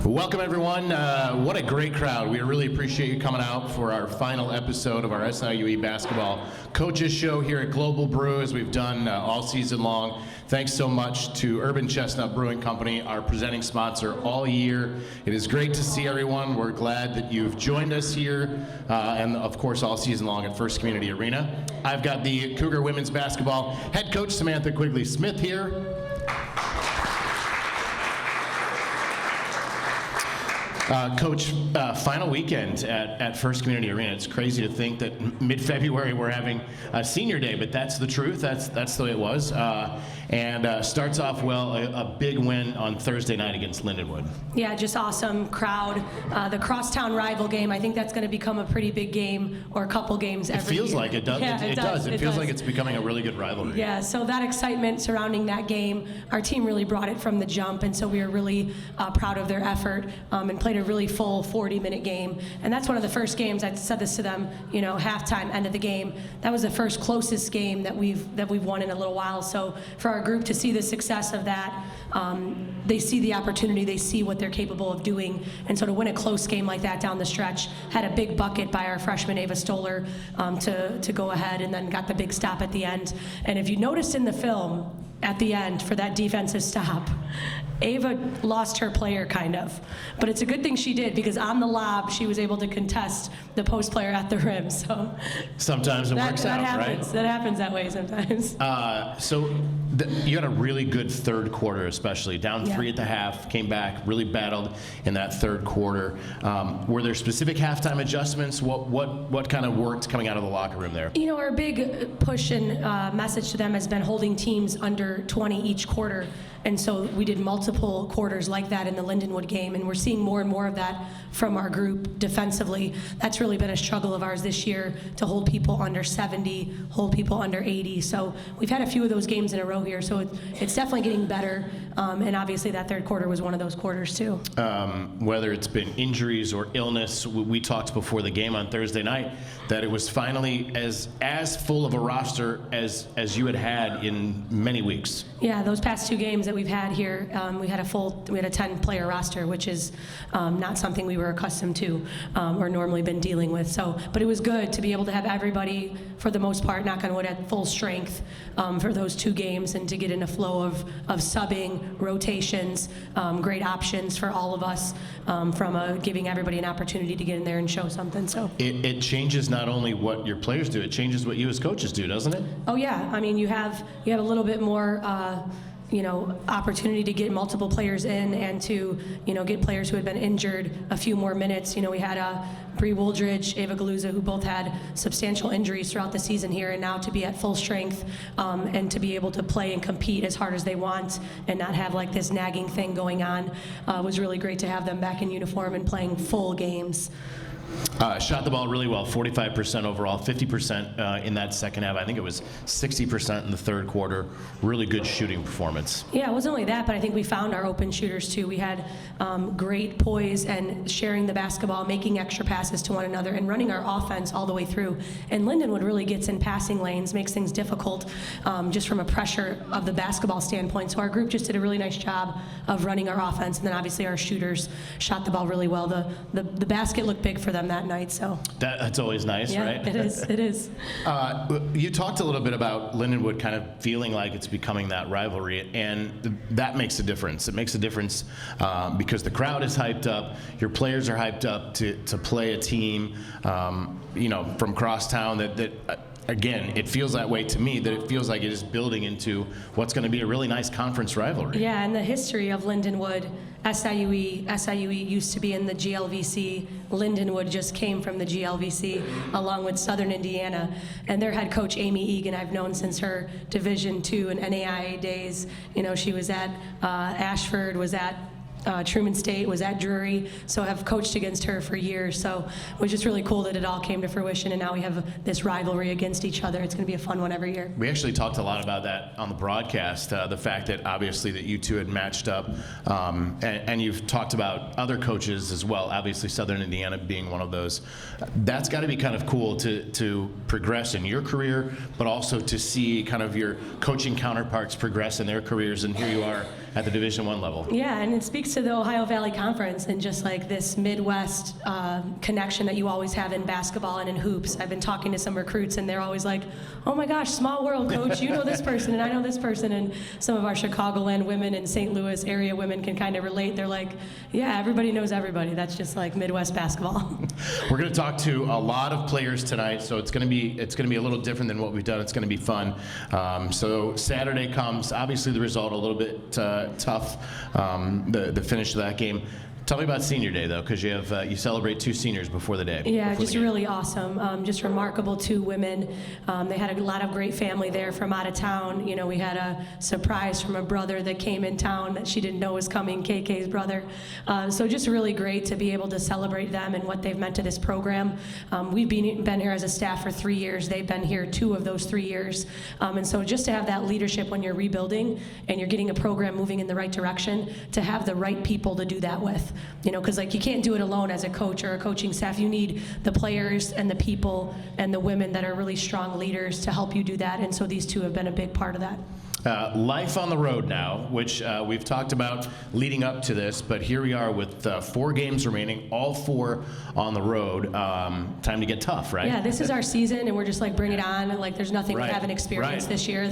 Welcome, everyone. What a great crowd. We really appreciate you coming out for our final episode of our SIUE basketball coaches show here at Global Brew, as we've done all season long. Thanks so much to Urban Chestnut Brewing Company, our presenting sponsor all year. It is great to see everyone. We're glad that you've joined us here, and of course all season long at First Community Arena. I've got the Cougar women's basketball head coach Samantha Quigley-Smith here. Coach, final weekend at First Community Arena. It's crazy to think that mid-February we're having a senior day, but that's the truth. That's the way it was. And starts off well, a big win on Thursday night against Lindenwood. Yeah, just awesome crowd. The crosstown rival game, I think that's going to become a pretty big game, or a couple games every year. It feels like it does. Yeah, it does. It feels like it's becoming a really good rivalry. Yeah, so that excitement surrounding that game, our team really brought it from the jump, and so we were really proud of their effort and played a really full 40-minute game. And that's one of the first games, I said this to them, halftime, end of the game. That was the first closest game that we've won in a little while. So for our group to see the success of that, they see the opportunity, they see what they're capable of doing, and so to win a close game like that down the stretch, had a big bucket by our freshman Ava Stoller to go ahead, and then got the big stop at the end. And if you noticed in the film at the end for that defensive stop, Ava lost her player kind of, but it's a good thing she did, because on the lob she was able to contest the post player at the rim. So sometimes it works out, happens, right? That happens that way sometimes. You had a really good third quarter, especially down 3 at the half, came back, really battled in that third quarter. Were there specific halftime adjustments? What kind of worked coming out of the locker room there? Our big push and message to them has been holding teams under 20 each quarter. And so we did multiple quarters like that in the Lindenwood game, and we're seeing more and more of that from our group defensively. That's really been a struggle of ours this year, to hold people under 70, hold people under 80. So we've had a few of those games in a row here, so it's definitely getting better. And obviously that third quarter was one of those quarters too. Whether it's been injuries or illness, we talked before the game on Thursday night that it was finally as full of a roster as you had in many weeks. Yeah, those past 2 games that we've had here, we had a 10-player roster, which is not something we were accustomed to or normally been dealing with. So, but it was good to be able to have everybody, for the most part, knock on wood, at full strength for those 2 games, and to get in a flow of subbing, rotations, great options for all of us, from giving everybody an opportunity to get in there and show something. So it changes not only what your players do, it changes what you as coaches do, doesn't it? Oh yeah, I mean you have a little bit more opportunity to get multiple players in, and to get players who had been injured a few more minutes. We had Bree Wooldridge, Ava Galuza, who both had substantial injuries throughout the season here, and now to be at full strength and to be able to play and compete as hard as they want and not have like this nagging thing going on was really great to have them back in uniform and playing full games. Shot the ball really well, 45% overall, 50% in that second half. I think it was 60% in the third quarter. Really good shooting performance. Yeah, it wasn't only that, but I think we found our open shooters too. We had great poise and sharing the basketball, making extra passes to one another, and running our offense all the way through. And Lindenwood really gets in passing lanes, makes things difficult just from a pressure of the basketball standpoint. So our group just did a really nice job of running our offense, and then obviously our shooters shot the ball really well. The basket looked big for them that night. So that's always nice, yeah, right? It is. You talked a little bit about Lindenwood kind of feeling like it's becoming that rivalry, and that makes a difference. It makes a difference because the crowd is hyped up, your players are hyped up to play a team, from crosstown that again, it feels that way to me, that it feels like it is building into what's going to be a really nice conference rivalry. Yeah, and the history of Lindenwood, SIUE used to be in the GLVC. Lindenwood just came from the GLVC along with Southern Indiana. And their head coach, Amy Egan, I've known since her Division II and NAIA days. She was at Ashford, was at Truman State, was at Drury, so have coached against her for years. So it was just really cool that it all came to fruition, and now we have this rivalry against each other. It's going to be a fun one every year. We actually talked a lot about that on the broadcast, the fact that obviously that you two had matched up, and you've talked about other coaches as well, obviously Southern Indiana being one of those. That's got to be kind of cool to progress in your career, but also to see kind of your coaching counterparts progress in their careers, and here you are at the Division I level. Yeah, and it speaks speaks to the Ohio Valley Conference and just like this Midwest connection that you always have in basketball and in hoops. I've been talking to some recruits and they're always like, oh my gosh, small world, coach, you know this person and I know this person. And some of our Chicagoland women and St. Louis area women can kind of relate. They're like, yeah, everybody knows everybody. That's just like Midwest basketball. We're going to talk to a lot of players tonight, so it's going to be a little different than what we've done. It's going to be fun. So Saturday comes, obviously the result a little bit tough, the finish of that game. Tell me about Senior Day, though, because you celebrate 2 seniors before the day. Yeah, just really awesome. Just remarkable 2 women. They had a lot of great family there from out of town. You know, we had a surprise from a brother that came in town that she didn't know was coming, KK's brother. So just really great to be able to celebrate them and what they've meant to this program. We've been here as a staff for 3 years. They've been here 2 of those 3 years. And so just to have that leadership when you're rebuilding and you're getting a program moving in the right direction, to have the right people to do that with. You know, because like you can't do it alone as a coach or a coaching staff. You need the players and the people and the women that are really strong leaders to help you do that. And so these 2 have been a big part of that. Life on the road now, which we've talked about leading up to this, but here we are with 4 games remaining, all 4 on the road. Time to get tough, right? Yeah, this is our season, and we're just like, bring it on. Like, there's nothing we haven't experienced this year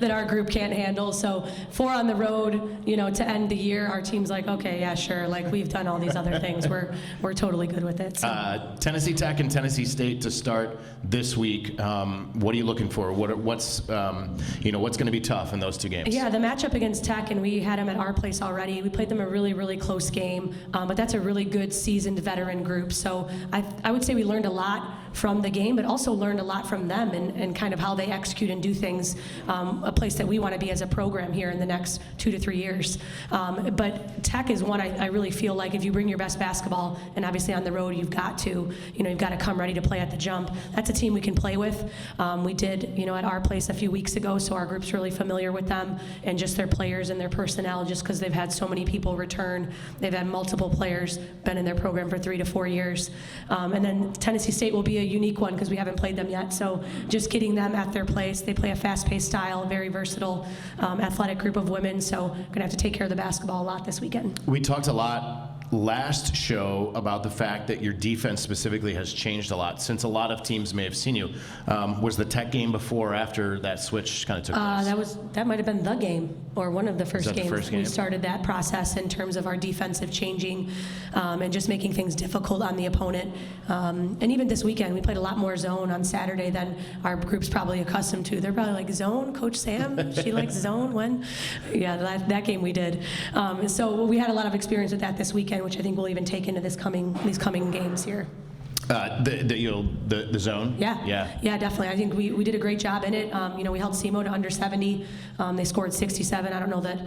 that our group can't handle. So 4 on the road, you know, to end the year, our team's like, okay, yeah, sure. Like, we've done all these other things. We're totally good with it. So. Tennessee Tech and Tennessee State to start this week. What are you looking for? What's going to be tough in those 2 games? Yeah, the matchup against Tech, and we had them at our place already. We played them a really, really close game, but that's a really good seasoned veteran group. So I would say we learned a lot from the game, but also learned a lot from them and kind of how they execute and do things, a place that we want to be as a program here in the next 2 to 3 years. But Tech is one I really feel like if you bring your best basketball, and obviously on the road you've got to come ready to play at the jump. That's a team we can play with. We did, at our place a few weeks ago, so our group's really familiar with them and just their players and their personnel, just because they've had so many people return. They've had multiple players been in their program for 3 to 4 years. And then Tennessee State will be a unique one because we haven't played them yet. So just getting them at their place. They play a fast-paced style, very versatile, athletic group of women. So going to have to take care of the basketball a lot this weekend. We talked a lot last show about the fact that your defense specifically has changed a lot since a lot of teams may have seen you. Was the Tech game before or after that switch kind of took place? That might have been the game or one of the first games. The first game? We started that process in terms of our defensive changing and just making things difficult on the opponent. And even this weekend, we played a lot more zone on Saturday than our group's probably accustomed to. They're probably like, zone? Coach Sam? She likes zone? When? Yeah, that game we did. So we had a lot of experience with that this weekend, which I think we'll even take into these coming games here. The zone? Yeah, definitely. I think we did a great job in it. We held SEMO to under 70. They scored 67. I don't know that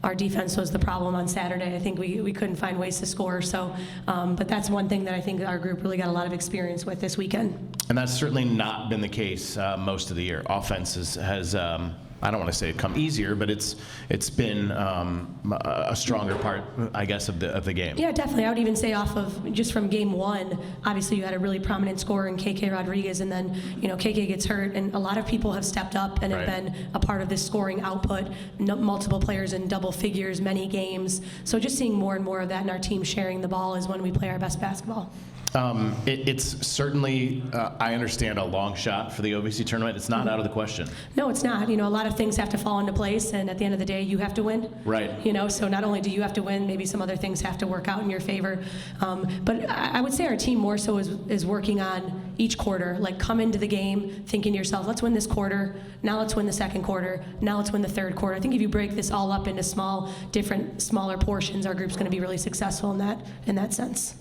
our defense was the problem on Saturday. I think we couldn't find ways to score. So, but that's one thing that I think our group really got a lot of experience with this weekend. And that's certainly not been the case most of the year. Offense has I don't want to say it come easier, but it's been a stronger part, I guess, of the game. Yeah, definitely. I would even say off of just from game 1, obviously you had a really prominent scorer in KK Rodriguez, and then KK gets hurt, and a lot of people have stepped up and have been a part of this scoring output. Multiple players in double figures, many games. So just seeing more and more of that in our team sharing the ball is when we play our best basketball. It's certainly, I understand, a long shot for the OVC tournament. It's not out of the question. No, it's not. A lot of things have to fall into place, and at the end of the day, you have to win. Right. So not only do you have to win, maybe some other things have to work out in your favor. But I would say our team more so is working on each quarter. Like, come into the game thinking to yourself, let's win this quarter. Now let's win the second quarter. Now let's win the third quarter. I think if you break this all up into smaller portions, our group's going to be really successful in that sense.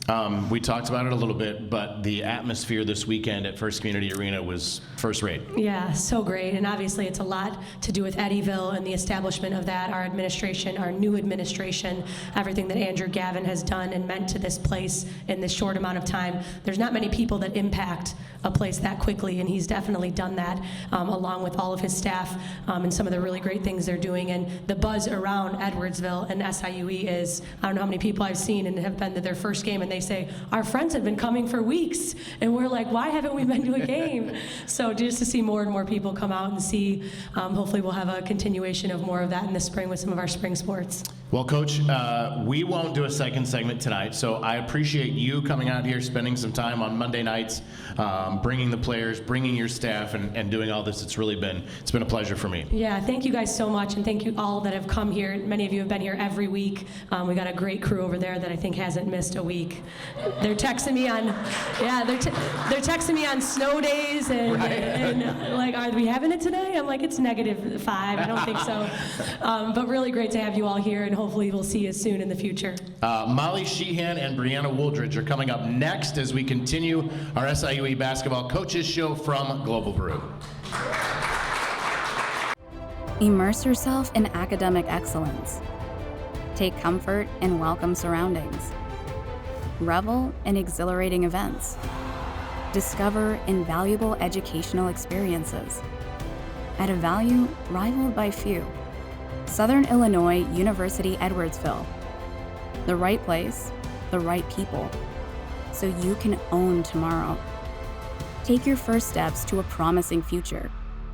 We talked about it a little bit, but the atmosphere this weekend at First Community Arena was first rate. Yeah, so great. And obviously it's a lot to do with Eddyville and the establishment of that, our administration, our new administration, everything that Andrew Gavin has done and meant to this place in this short amount of time. There's not many people that impact impact a place that quickly, and he's definitely done that, along with all of his staff, and some of the really great things they're doing. And the buzz around Edwardsville and SIUE is, I don't know how many people I've seen and have been to their first game, and they say, our friends have been coming for weeks, and we're like, why haven't we been to a game? So just to see more and more people come out and see, hopefully we'll have a continuation of more of that in the spring with some of our spring sports. Well, Coach, we won't do a second segment tonight, so I appreciate you coming out here, spending some time on Monday nights, bringing the players, bringing your staff, and doing all this. It's been a pleasure for me. Yeah, thank you guys so much, and thank you all that have come here. Many of you have been here every week. We got a great crew over there that I think hasn't missed a week. They're texting me on, they're texting me on snow days and like, are we having it today? I'm like, it's -5. I don't think so. But really great to have you all here, and hopefully we'll see you soon in the future. Molly Sheehan and Brianna Wooldridge are coming up next as we continue our SIUE basketball coaches show from Global Brew. Immerse yourself in academic excellence. Take comfort in welcome surroundings. Revel in exhilarating events. Discover invaluable educational experiences at a value rivaled by few. Southern Illinois University Edwardsville. The right place, the right people, so you can own tomorrow. Take your first steps to a promising future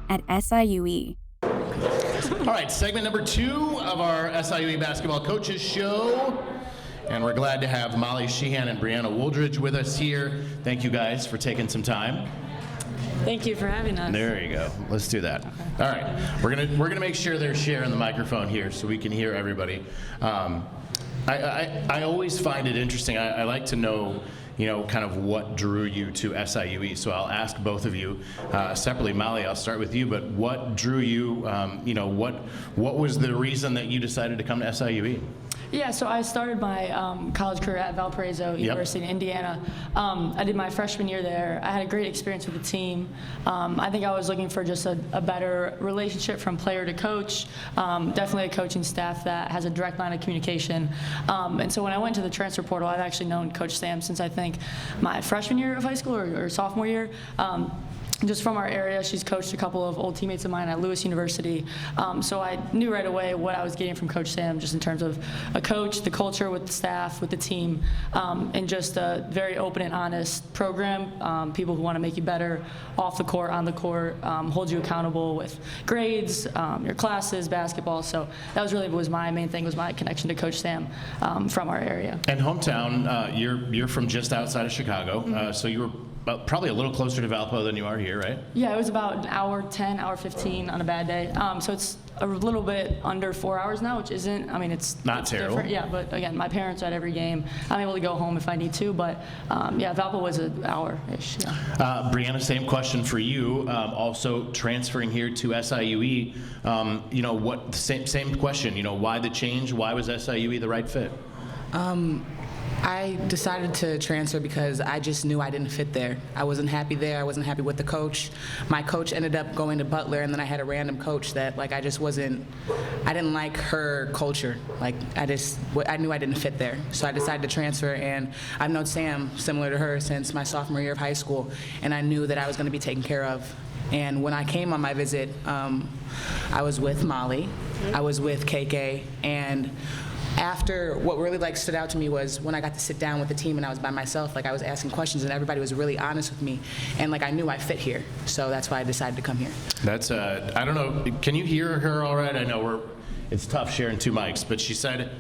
at SIUE. All right, segment number 2 of our SIUE basketball coaches show. And we're glad to have Molly Sheehan and Brianna Wooldridge with us here. Thank you guys for taking some time. Thank you for having us. There you go. Let's do that. Okay. All right, we're gonna make sure they're sharing the microphone here so we can hear everybody. I always find it interesting. I like to know, kind of what drew you to SIUE. So I'll ask both of you separately. Molly, I'll start with you. But what drew you? What was the reason that you decided to come to SIUE? Yeah, so I started my college career at Valparaiso University in Indiana. I did my freshman year there. I had a great experience with the team. I think I was looking for just a better relationship from player to coach, definitely a coaching staff that has a direct line of communication. And so when I went to the transfer portal, I've actually known Coach Sam since I think my freshman year of high school or sophomore year. Just from our area, she's coached a couple of old teammates of mine at Lewis University. So I knew right away what I was getting from Coach Sam, just in terms of a coach, the culture with the staff, with the team, and just a very open and honest program. People who want to make you better off the court, on the court, hold you accountable with grades, your classes, basketball. So that was my main thing, was my connection to Coach Sam from our area. And hometown, you're from just outside of Chicago, so you were probably a little closer to Valpo than you are here, right? Yeah, it was about an hour 10, hour 15 on a bad day. So it's a little bit under 4 hours now, which isn't, it's not terrible. Different. Yeah, but again, my parents are at every game. I'm able to go home if I need to, but Valpo was an hour-ish. Yeah. Brianna, same question for you. Also transferring here to SIUE, same question, why the change? Why was SIUE the right fit? I decided to transfer because I just knew I didn't fit there. I wasn't happy there. I wasn't happy with the coach. My coach ended up going to Butler, and then I had a random coach that, I didn't like her culture. I knew I didn't fit there. So I decided to transfer, and I've known Sam, similar to her, since my sophomore year of high school, and I knew that I was going to be taken care of. And when I came on my visit, I was with Molly, I was with KK, and after, what really stood out to me was when I got to sit down with the team and I was by myself, I was asking questions and everybody was really honest with me, and I knew I fit here, so that's why I decided to come here. That's I don't know, can you hear her all right? I know it's tough sharing 2 mics, but she said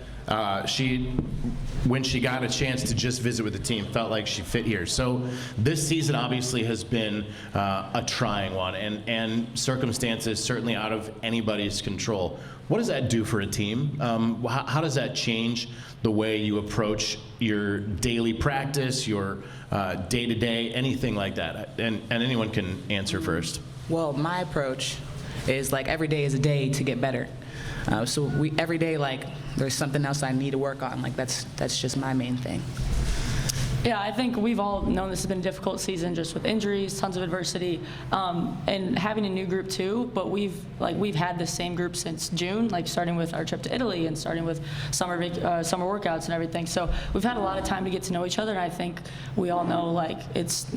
when she got a chance to just visit with the team, felt like she fit here. So this season obviously has been a trying one, and circumstances certainly out of anybody's control. What does that do for a team? How does that change the way you approach your daily practice, your day-to-day, anything like that? And anyone can answer first. Well, my approach is every day is a day to get better. So every day, there's something else I need to work on. That's just my main thing. Yeah, I think we've all known this has been a difficult season, just with injuries, tons of adversity, and having a new group too. But we've had the same group since June, like starting with our trip to Italy and starting with summer workouts and everything. So we've had a lot of time to get to know each other, and I think we all know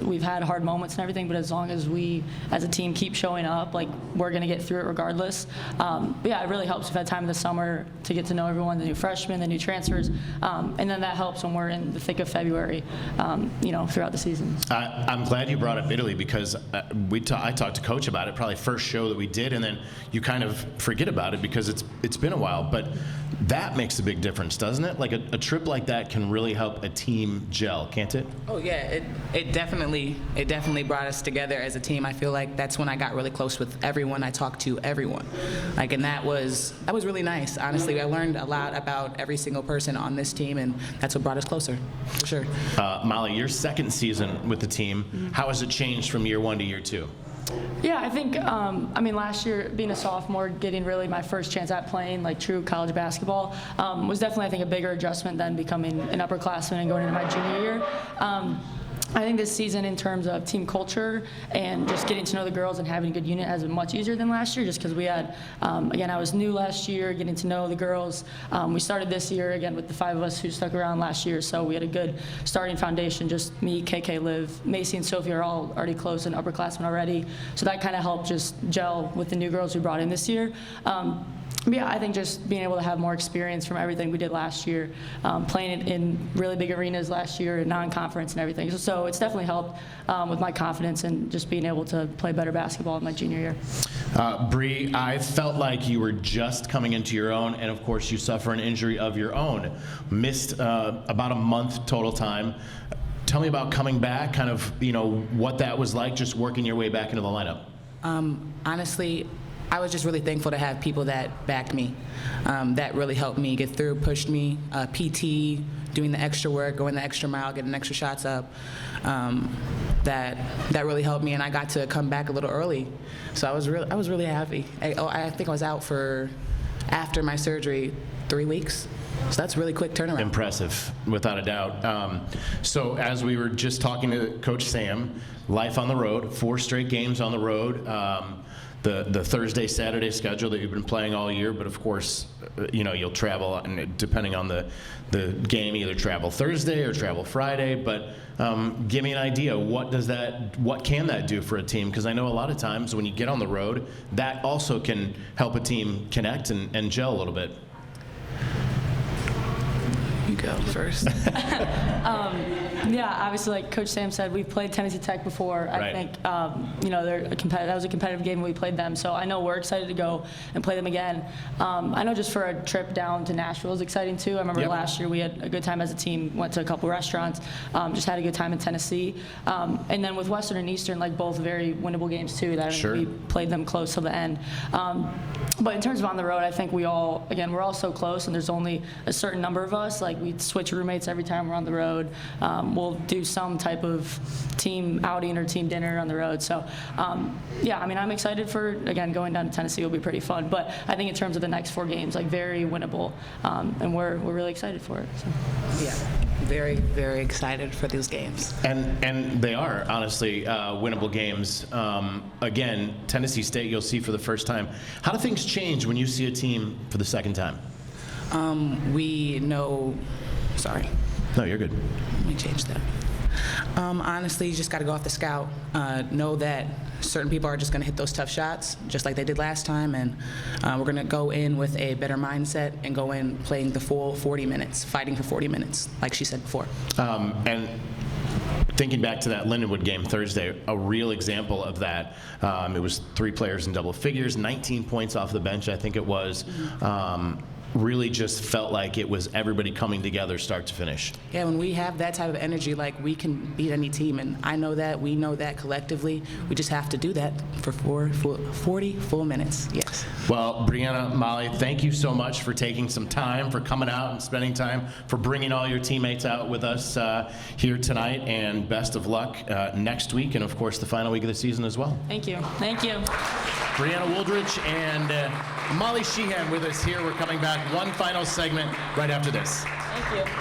we've had hard moments and everything. But as long as we as a team keep showing up, we're gonna get through it regardless. But yeah, it really helps. We've had time in the summer to get to know everyone, the new freshmen, the new transfers, and then that helps when we're in the thick of February. Throughout the season. I'm glad you brought up Italy because I talked to Coach about it, probably first show that we did, and then you kind of forget about it because it's been a while. But that makes a big difference, doesn't it? Like a trip like that can really help a team gel, can't it? Oh yeah, it definitely brought us together as a team. I feel like that's when I got really close with everyone. I talked to everyone, and that was really nice. Honestly, I learned a lot about every single person on this team, and that's what brought us closer, for sure. Molly, your second season with the team, how has it changed from year 1 to year 2? Yeah, I think, last year, being a sophomore, getting really my first chance at playing true college basketball was definitely, I think, a bigger adjustment than becoming an upperclassman and going into my junior year. I think this season, in terms of team culture and just getting to know the girls and having a good unit, has been much easier than last year, just because we had, again, I was new last year, getting to know the girls. We started this year, again, with the 5 of us who stuck around last year, so we had a good starting foundation. Just me, KK, Liv, Macy, and Sophie are all already close and upperclassmen already, so that kind of helped just gel with the new girls we brought in this year. Yeah, I think just being able to have more experience from everything we did last year, playing in really big arenas last year, non-conference and everything. So it's definitely helped with my confidence and just being able to play better basketball in my junior year. Bree, I felt like you were just coming into your own, and of course you suffer an injury of your own. Missed about a month total time. Tell me about coming back, kind of, what that was like, just working your way back into the lineup. Honestly, I was just really thankful to have people that backed me, that really helped me get through, pushed me, PT, doing the extra work, going the extra mile, getting extra shots up. That really helped me, and I got to come back a little early, so I was really happy. I think I was out for, after my surgery, 3 weeks. So that's a really quick turnaround. Impressive, without a doubt. So as we were just talking to Coach Sam, life on the road, 4 straight games on the road. The Thursday, Saturday schedule that you've been playing all year, but of course, you'll travel, and depending on the game, either travel Thursday or travel Friday. But give me an idea, what can that do for a team? Because I know a lot of times when you get on the road, that also can help a team connect and gel a little bit. You go first. Yeah, obviously, like Coach Sam said, we've played Tennessee Tech before. Right. I think that was a competitive game when we played them. So I know we're excited to go and play them again. I know just for a trip down to Nashville is exciting too. I remember last year we had a good time as a team. Went to a couple restaurants. Just had a good time in Tennessee. And then with Western and Eastern, both very winnable games too. We played them close till the end. But in terms of on the road, I think we're all so close, and there's only a certain number of us. We switch roommates every time we're on the road. We'll do some type of team outing or team dinner on the road. So, I'm excited for, again, going down to Tennessee will be pretty fun. But I think in terms of the next 4 games, very winnable, and we're really excited for it. So. Yeah, very, very excited for these games. And they are, honestly, winnable games. Again, Tennessee State you'll see for the first time. How do things change when you see a team for the second time? Sorry. No, you're good. Let me change that. Honestly, you just got to go off the scout. Know that certain people are just going to hit those tough shots, just like they did last time, and we're going to go in with a better mindset and go in playing the full 40 minutes, fighting for 40 minutes, like she said before. And thinking back to that Lindenwood game Thursday, a real example of that. It was 3 players in double figures, 19 points off the bench, I think it was. Really just felt like it was everybody coming together start to finish. Yeah, when we have that type of energy, we can beat any team, and I know that, we know that collectively. We just have to do that for 40 full minutes, yes. Well, Brianna, Molly, thank you so much for taking some time, for coming out and spending time, for bringing all your teammates out with us here tonight, and best of luck next week, and of course the final week of the season as well. Thank you. Thank you. Brianna Wooldridge and Molly Sheehan with us here. We're coming back one final segment right after this. Thank you.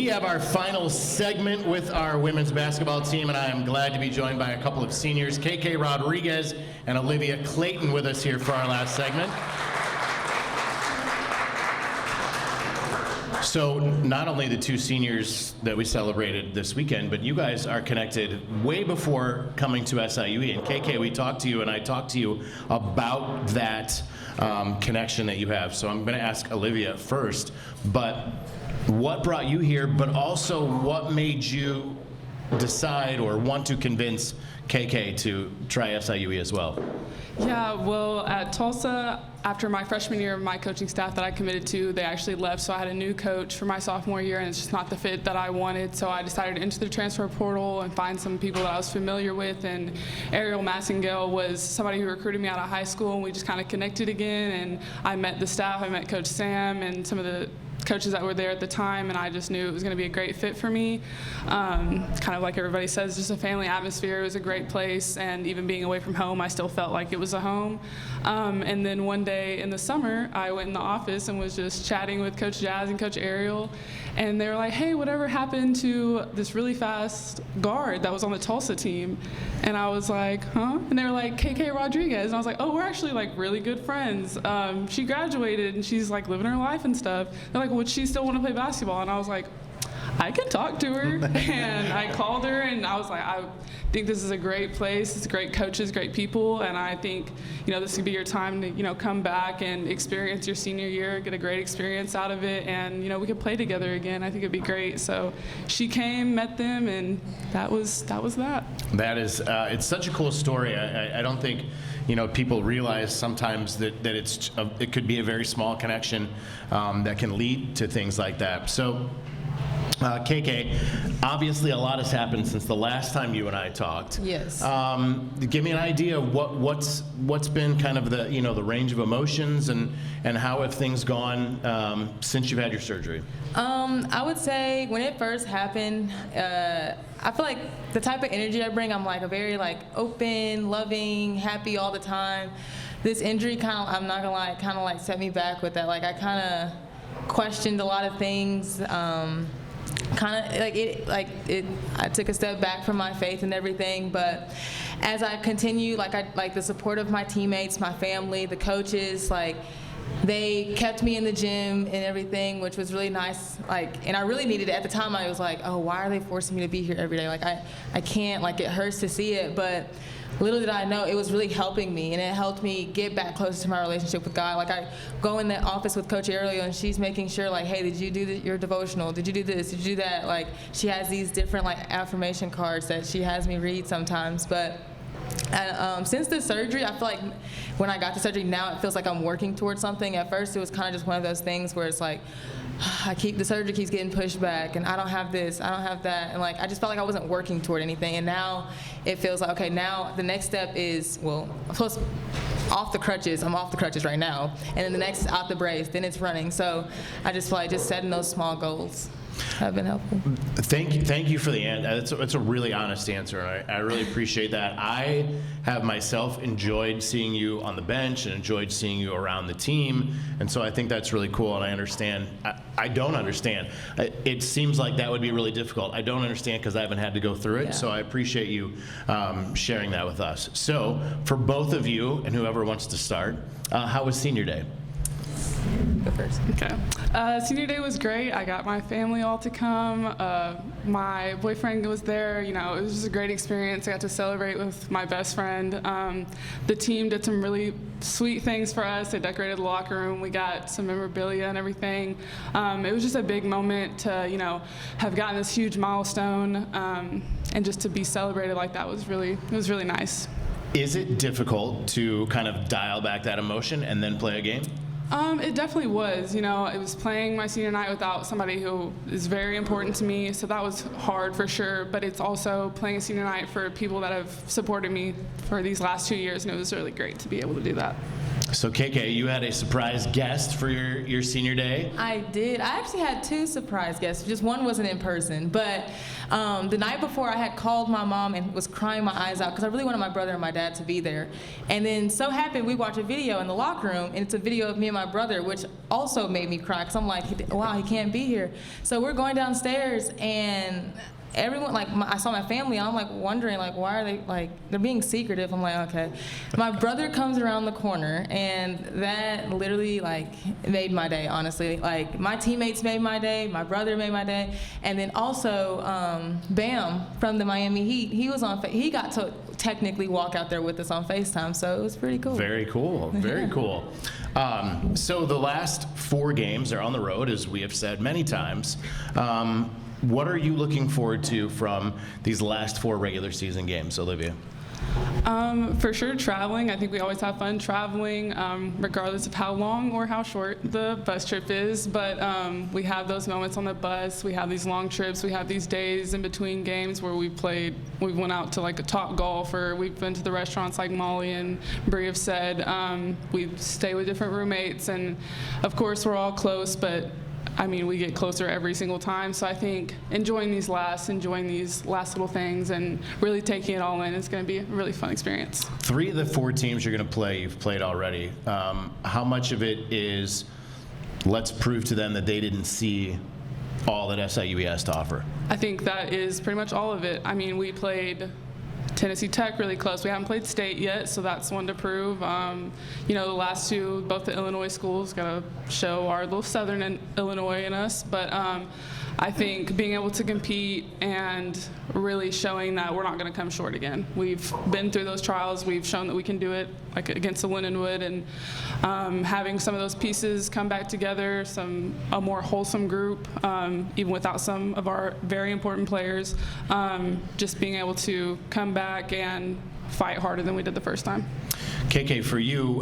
We have our final segment with our women's basketball team, and I am glad to be joined by a couple of seniors, KK Rodriguez and Olivia Clayton, with us here for our last segment. So not only the two seniors that we celebrated this weekend, but you guys are connected way before coming to SIUE. And KK, we talked to you, and I talked to you about that connection that you have. So I'm going to ask Olivia first, but what brought you here, but also what made you decide or want to convince KK to try SIUE as well? Yeah, well, at Tulsa, after my freshman year, my coaching staff that I committed to, they actually left, so I had a new coach for my sophomore year, and it's just not the fit that I wanted, so I decided to enter the transfer portal and find some people that I was familiar with, and Ariel Massengale was somebody who recruited me out of high school, and we just kind of connected again, and I met the staff, I met Coach Sam and some of the coaches that were there at the time, and I just knew it was going to be a great fit for me. Kind of like everybody says, just a family atmosphere. It was a great place, and even being away from home, I still felt like it was a home. And then one day in the summer, I went in the office and was just chatting with Coach Jazz and Coach Ariel, and they were like, hey, whatever happened to this really fast guard that was on the Tulsa team? And I was like, huh? And they were like, KK Rodriguez. And I was like, oh, we're actually like really good friends. She graduated and she's like living her life and stuff. They're like, would she still want to play basketball? And I was like, I can talk to her. And I called her and I was like, I think this is a great place. It's great coaches, great people. And I think, this could be your time to, come back and experience your senior year, get a great experience out of it. And, we could play together again. I think it'd be great. So she came, met them, and that was that. That is, it's such a cool story. I don't think, people realize sometimes that it could be a very small connection that can lead to things like that. So, KK, obviously a lot has happened since the last time you and I talked. Yes. Give me an idea of what's been kind of the range of emotions and how have things gone since you've had your surgery? I would say when it first happened, I feel like the type of energy I bring, I'm like a very like open, loving, happy all the time. This injury I'm not gonna lie, kind of like set me back with that. Like I kind of questioned a lot of things. I took a step back from my faith and everything, but as I continued, like the support of my teammates, my family, the coaches, they kept me in the gym and everything, which was really nice. And I really needed it. At the time, I was like, oh, why are they forcing me to be here every day? I can't, it hurts to see it, but little did I know it was really helping me, and it helped me get back closer to my relationship with God. I go in the office with Coach Ariel, and she's making sure, hey, did you do your devotional? Did you do this? Did you do that? She has these different, affirmation cards that she has me read sometimes. But since the surgery, I feel like when I got the surgery, now it feels like I'm working towards something. At first, it was kind of just one of those things where it's the surgery keeps getting pushed back, and I don't have this, I don't have that, and I just felt like I wasn't working toward anything. And now it feels like, okay, now the next step is, off the crutches. I'm off the crutches right now, and then the next is out the brace, then it's running. So I just feel like just setting those small goals have been helpful. Thank you for the answer. It's a really honest answer. I really appreciate that. I have myself enjoyed seeing you on the bench and enjoyed seeing you around the team, and so I think that's really cool. And I understand. I don't understand. It seems like that would be really difficult. I don't understand because I haven't had to go through it. Yeah. So I appreciate you sharing that with us. So for both of you and whoever wants to start, how was senior day? Go first. Okay. Senior day was great. I got my family all to come. My boyfriend was there. It was just a great experience. I got to celebrate with my best friend. The team did some really sweet things for us. They decorated the locker room. We got some memorabilia and everything. It was just a big moment to, have gotten this huge milestone, and just to be celebrated like that was really nice. Is it difficult to kind of dial back that emotion and then play a game? It definitely was. It was playing my senior night without somebody who is very important to me, so that was hard for sure, but it's also playing a senior night for people that have supported me for these last 2 years, and it was really great to be able to do that. So KK, you had a surprise guest for your senior day. I did. I actually had 2 surprise guests. Just one wasn't in person, but the night before I had called my mom and was crying my eyes out because I really wanted my brother and my dad to be there. And then so happened we watched a video in the locker room, and it's a video of me and my brother, which also made me cry because I'm like, wow, he can't be here. So we're going downstairs, and everyone, like, I saw my family, and I'm like wondering, like, why are they, like, they're being secretive. I'm like, okay. My brother comes around the corner, and that literally, like, made my day, honestly. Like, my teammates made my day, my brother made my day, and then also Bam from the Miami Heat, he got to technically walk out there with us on FaceTime, so it was pretty cool. Very cool, very cool. So the last 4 games are on the road, as we have said many times. What are you looking forward to from these last 4 regular season games, Olivia? For sure, traveling. I think we always have fun traveling, regardless of how long or how short the bus trip is. But we have those moments on the bus. We have these long trips. We have these days in between games where we went out to like a Top Golf, or we've been to the restaurants like Molly and Bree have said. We stay with different roommates, and of course we're all close, but I mean, we get closer every single time. So I think enjoying these last little things and really taking it all in is going to be a really fun experience. 3 of the 4 teams you're going to play, you've played already. How much of it is let's prove to them that they didn't see all that SIUE has to offer? I think that is pretty much all of it. I mean, we played Tennessee Tech really close. We haven't played State yet, so that's one to prove. The last 2, both the Illinois schools, got to show our little Southern Illinois in us. But I think being able to compete and really showing that we're not going to come short again. We've been through those trials. We've shown that we can do it, like against the Lindenwood, and having some of those pieces come back together, a more wholesome group, even without some of our very important players, just being able to come back and fight harder than we did the first time. KK, for you,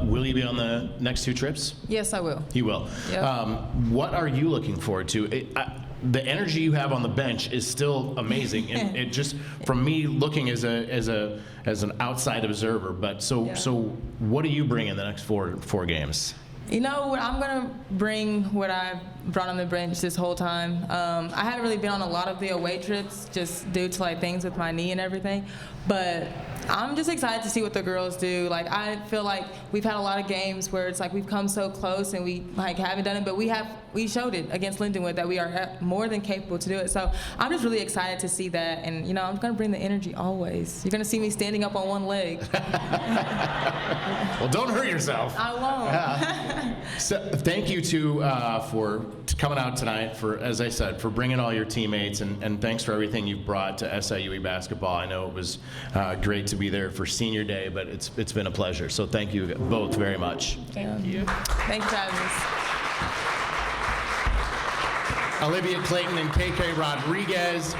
will you be on the next 2 trips? Yes, I will. You will. Yep. What are you looking forward to? The energy you have on the bench is still amazing, and it just, from me looking as an outside observer. But so what do you bring in the next 4 games? You know what, I'm going to bring what I brought on the bench this whole time. I haven't really been on a lot of the away trips just due to like things with my knee and everything, but I'm just excited to see what the girls do. Like, I feel like we've had a lot of games where it's like we've come so close and we like haven't done it, but we showed it against Lindenwood that we are more than capable to do it. So I'm just really excited to see that, and I'm going to bring the energy always. You're going to see me standing up on one leg. Well, don't hurt yourself. I won't. Yeah. So thank you for coming out tonight, for, as I said, for bringing all your teammates, and thanks for everything you've brought to SIUE basketball. I know it was great to be there for senior day, but it's been a pleasure. So thank you both very much. Thank you. Thanks for having us. Olivia Clayton and KK Rodriguez,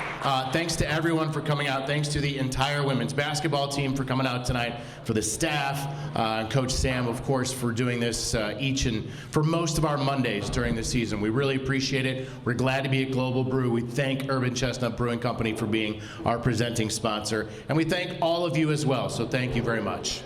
thanks to everyone for coming out. Thanks to the entire women's basketball team for coming out tonight, for the staff, and Coach Sam, of course, for doing this each and for most of our Mondays during the season. We really appreciate it. We're glad to be at Global Brew. We thank Urban Chestnut Brewing Company for being our presenting sponsor, and we thank all of you as well, so thank you very much.